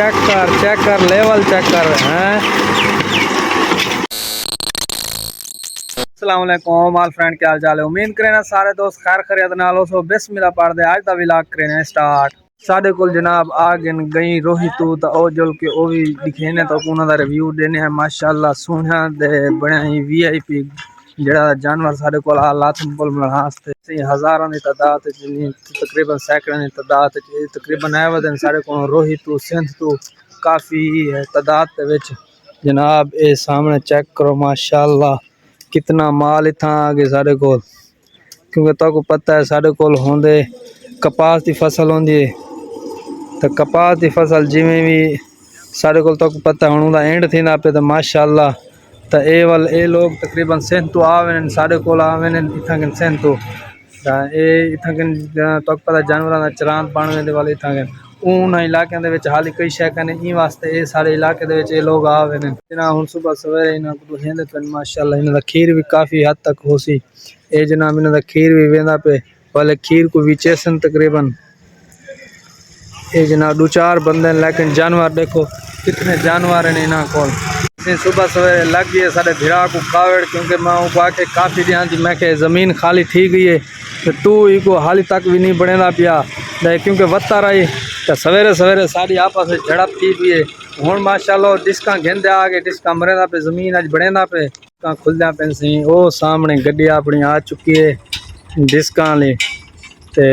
Check कर level check कर हैं। अस्सलाम वालेकुम ऑल फ्रेंड, क्या हाल चाल है। उम्मीद करें ना सारे दोस्त खैर खैरियत नाल हो। सो बिस्मिल्लाह पढ़ दे आज दा व्लॉग करें स्टार्ट। साडे कोल जनाब आ गए गई रोही तू ओ जुल के ओ भी दिखे ने तो उन्हां दा रिव्यू देने हैं। माशाअल्लाह सोहना दे बने ही वीआईपी जड़ा जानवर साडे कोल आ लाथन कोल वास्ते हजारां दी तादाद तकरीबन सैकड़ों दी तादाद तकरीबन आए वदन साडे कोल रोही तू सिंध तू काफ़ी है तादाद दे विच। जनाब ए सामने चेक करो माशाअल्लाह कितना माल इतना आ गया साढ़े को, क्योंकि तो पता है साढ़े को होंदे कपास की फसल होंदी है तो कपास की फसल जिमें भी साढ़े को तो पता है हूँ एंड थी पे तो माशाअल्लाह तो ए वाल ए लोग तकरीबन सिंध तो आवे साढ़े को आवे इतना कि सिंध तो इतना कि तो पता जानवर का चरान पाने वाले इतना कि ऊन इलाके हाली कई शहर ने ई वास्ते ये सारे इलाके ये लोग आवे जना हूँ सुबह सवेरे इन्हों को हेंदे पे माशाअल्लाह इन्हों खीर भी काफ़ी हद तक हो सी। ये जनाब इन्हों खीर भी वेंदा पे वाले खीर को बेचे सन तकरीबन ये जनाब दो चार बंदे लेकिन जानवर देखो कितने जानवर हैं इन्हों को। सुबह सवेरे लग गई साढ़े भिरा को कावड़, क्योंकि मैं आके काफ़ी दिन थी मैं ज़मीन खाली थी गई है तो तू को हाली तक भी नहीं बनेदा पिया क्योंकि वत्ता रही तो सवेरे सवेरे सारी आपस में झड़प थी पी है। हूँ माशाअल्लाह डिस्का घेंदे आ गए डिस्का मरेंदा पे जमीन अज बनेदा पे खुलदा पे सी वो सामने गड्डी अपनी आ चुकी है डिस्का वाली ते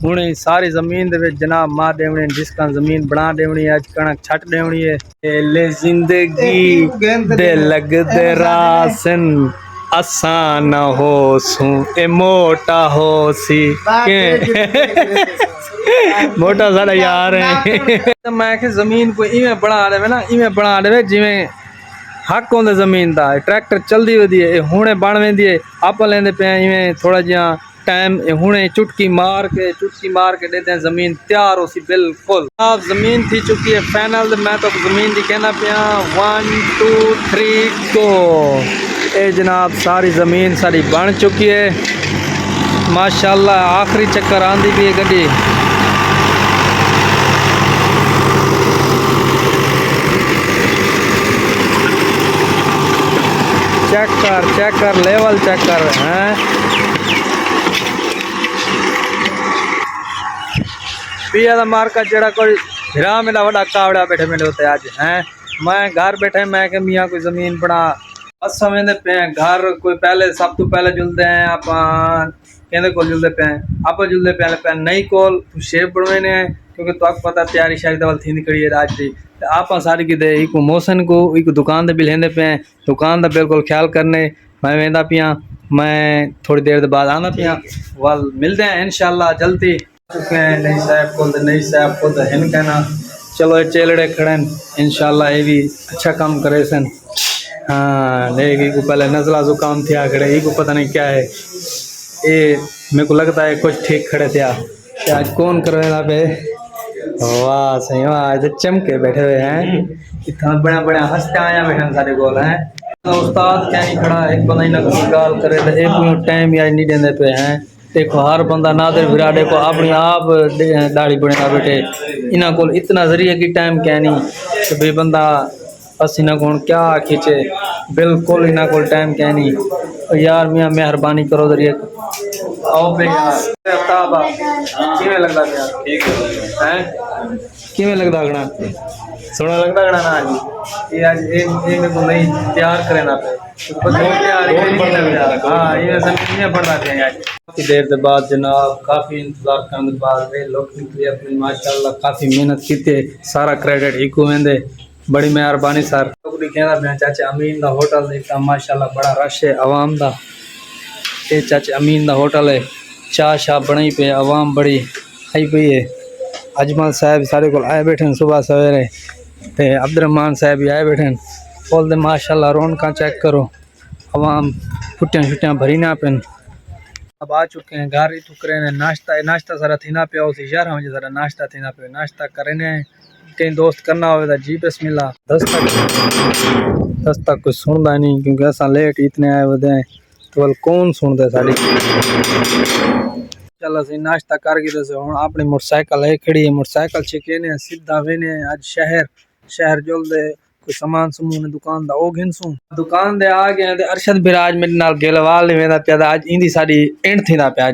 हुणे सारी जमीन दे विच जनाब मार देवनी डिस्का जमीन बना देवनी अज कणक छट देवनी है। ले जिंदगी दे लगदे रासन आसान हो सू ए मोटा हो सी मोटा सारा यार है तो मैं कि जमीन को इवें बना देवे ना इवें बना देवे जिवें हक होंदे जमीन दा ट्रैक्टर चलदी वदी है हुणे बन वेंदी है आप लेंदे पे इवें थोड़ा जिहा टाइम हुणे चुटकी मार के देते हैं जमीन तैयार हो सी बिल्कुल। अब जमीन थी चुकी है फाइनल मैं तो जमीन दी कहना पिया 1 2 3 गो। ए जनाब सारी ज़मीन सारी बन चुकी है माशाअल्लाह आखिरी चक्कर आंदी भी है गड्डी। चेक कर लेवल चेक कर हैं। पिया दा मार्का जड़ा कोई भिरा मेरा बड़ा कावड़ा बैठे मेरे होते आज हैं। मैं घर बैठे मैं कि मियाँ कोई ज़मीन बना बस समझते पे हैं घर कोई पहले सब तो पहले जुलते हैं आप कहते को जुलते पे हैं आप जुलते पे नई कोल शेप बनवे ने क्योंकि तो आपको पता तैयारी शायद दवल थी निकली है राज की आप सारी कि दे एक मौसन को एक दुकान दे भी लेंदे पे हैं दुकान का बिल्कुल ख्याल करने मैं वेंदा पिया मैं थोड़ी देर बाद आना पिया वाल मिलते हैं इंशाल्लाह जल्दी चुके हैं नई साहब को तो हिन कहना चलो ये चेलड़े खड़े इंशाल्लाह ये भी अच्छा काम करे सन। हाँ लेकिन को पहले नज़ला जुकाम थे खड़े ये को पता नहीं क्या है ये मेरे को लगता है कुछ ठीक खड़े थे आज कौन कर रहे पे वाह सही वाह तो चमके बैठे हुए हैं इतना बड़ा बड़ा हंसते आया बैठे सारे गोल हैं तो उस्ताद क्या नहीं खड़ा एक बंदा ही ना कोई गाल करे तो एक टाइम या नहीं देंदे पे हैं। देखो हर बंदा नादर विराडे को अपनी आप दाढ़ी बनेगा बेटे इन्हों को इतना जरिए की टाइम क्या नहीं कि भाई बंदा बस इन्हों को क्या खींचे बिल्कुल इन्हों को टाइम क्या नहीं यार मियाँ मेहरबानी करो जरिए आओ पे किमें लगता ठीक है किमें लगता गणा सोना लगता गणा ना आज ये आज ये मेरे को नहीं तैयार करे ना पे हाँ ये सब बढ़ना चाहिए आज काफ़ी देर के बाद जनाब काफ़ी इंतजार करने के बाद वे लोग निकले अपनी माशाल्लाह काफ़ी मेहनत की थे सारा क्रेडिट ही को वेंदे बड़ी मेहरबानी सर कहना चाचा अमीन दा होटल देखा माशाल्लाह बड़ा रश है आवाम दा ये चाचा अमीन दा होटल है चाह शाह बनी पे आवाम बड़ी आई पी है। अजमल साहब सारे को आए बैठे सुबह सवेरे ते अब्दुलरहमान साहब भी आए बैठे बोलते माशाल्लाह रौनक चेक करो आवाम छुट्टियाँ छुट्टियाँ भरी ना पेन अब आ चुके हैं घर ही टुकरे ने नाश्ता सारा थी ना पे उसी शहर मुझे सारा नाश्ता थी ना पे नाश्ता करें कहीं दोस्त करना हो जी बिस्मिल्लाह 10 तक कुछ सुनता नहीं क्योंकि असा लेट इतने आए वधे तो कौन सुनता साड़ी चल असि नाश्ता करके दस हुन अपनी मोटरसाइकिल है खड़ी है मोटरसाइकिल छिके सीधा वेने आज शहर जुलदे कोई सामान समून दुकान दा ओ घिनसू दुकान दे आ गए ते अरशद बिराज मेरे नाल गिलवाल नहीं वेंदा पिया आज इंदी साडी एंड थींदा पिया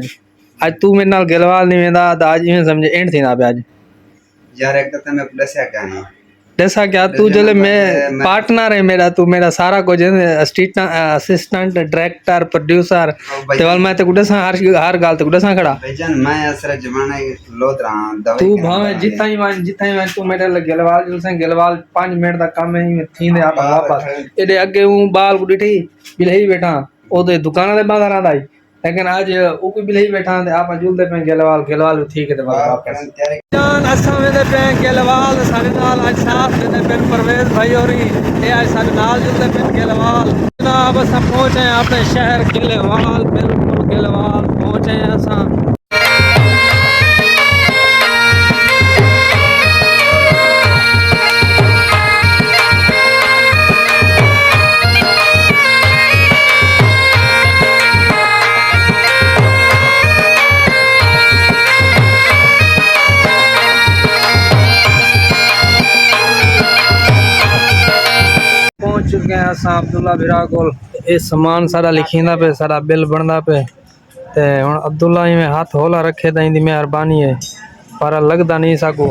आज तू मेरे नाल गिलवाल नहीं वेंदा ता आज इवें समझ एंड थींदा पिया आज यार एक तो मैं प्लस है क्या जैसा क्या तू जले मैं पार्टनर है मेरा तू मेरा सारा कुछ असिस्टेंट डायरेक्टर प्रोड्यूसर तेवल मैं ते गुडसा हर गाल ते गुडसा खड़ा भाईजान मैं असर जमाना लोद रहा तू भावे जितना ही मैं तू मेरे लग गिलवाल जुलसे गिलवाल 5 मिनट दा काम है थींदे आप वापस एडे अगे हूं बाल गुडी बिलही बैठा ओदे दुकान दे बाजार आंदा लेकिन आज ओ कोई बिलही बैठा ते आप जुलदे पे गिलवाल ठीक है ते वापस जान असा वेदे पे गिलवाल सारे नाल आज साफ वेदे पे परवेज भाई और ये आज सारे नाल जुलदे पे गिलवाल जनाब असा पहुंचे अपने शहर गिलवाल बिल्कुल गिलवाल पहुंचे असा पहुंच चुके हैं असा अब्दुल्ला बिरा कोल ये सामान सारा लिखींदा पे सारा बिल बनदा पे ते हुन अब्दुल्ला में हाथ होला रखे ता इंदी मेहरबानी है पर लगदा नहीं साको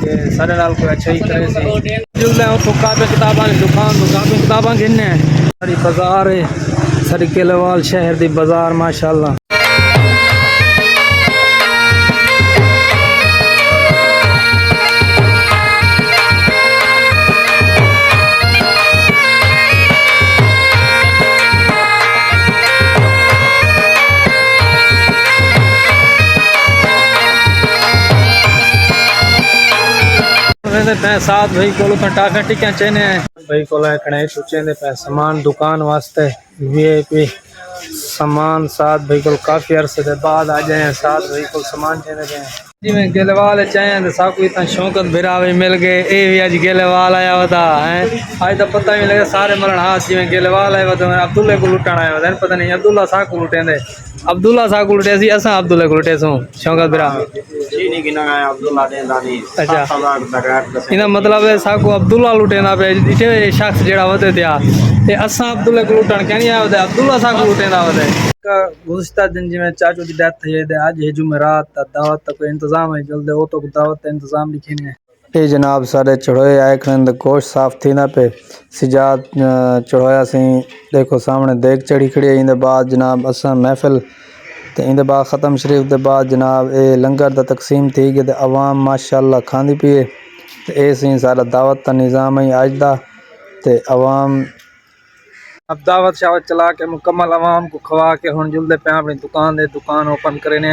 के सारे नाल कोई अच्छा ही करे सी जुलदे तो कापी किताबां दी दुकान तो कापी किताबां गिनने सारी बाजार है सारी गिलवाल शहर दी बाजार माशाल्लाह साथ भाई को टाफिया टिक्कियां चेने भाई को कड़े चेंदे पे सामान दुकान वास्ते वीआईपी सामान साथ भाई को काफी अरसे के बाद आ जाए साथ भाई को सामान चेंदे पे जिवें गिलवाल चाहे तो सब इतना शौकत बिरावे मिल गए ए भी आज गिलवाल आया होता है आज तो पता ही लगे सारे मरण हाथ जिवें गिलवाल आया होता अब्दुल्ले को लुटन आया होता पता नहीं अब्दुल्ला साह को लुटेंदे अब्दुल्ला साह को लुटे सी असा अब्दुल्ले को लुटे सू शौकत बिरा अच्छा इना मतलब है सा को अब्दुल्ला लुटेंदा पे इटे शख्स जेड़ा होते त्या ते असा अब्दुल्ले को लुटन क्या नहीं आया होता अब्दुल्ला सा को लुटेंदा होते गुज़िश्ता दिन जिवें चाचू की डेथ थी आज है जुमेरात दावत का कोई इंतजाम है जल्दी वो तो दावत का इंतजाम लिखे है ये जनाब सारे चढ़ोए आए खंद गोश्त साफ थी ना पे सिजाद चढ़ोया सी देखो सामने देख चढ़ी खड़ी इंदे बाद जनाब असा महफिल ते इंदे बाद ख़त्म शरीफ दे बाद जनाब ये लंगर दा तकसीम थी गए ते अवाम माशाल्लाह खांदी पिए ते ए सी सारा दावत का निज़ाम है अज दा ते अवाम अब दावत शावत चला के मुकम्मल अवाम को खवा के हुन जुलदे पे अपनी दुकान ओपन करने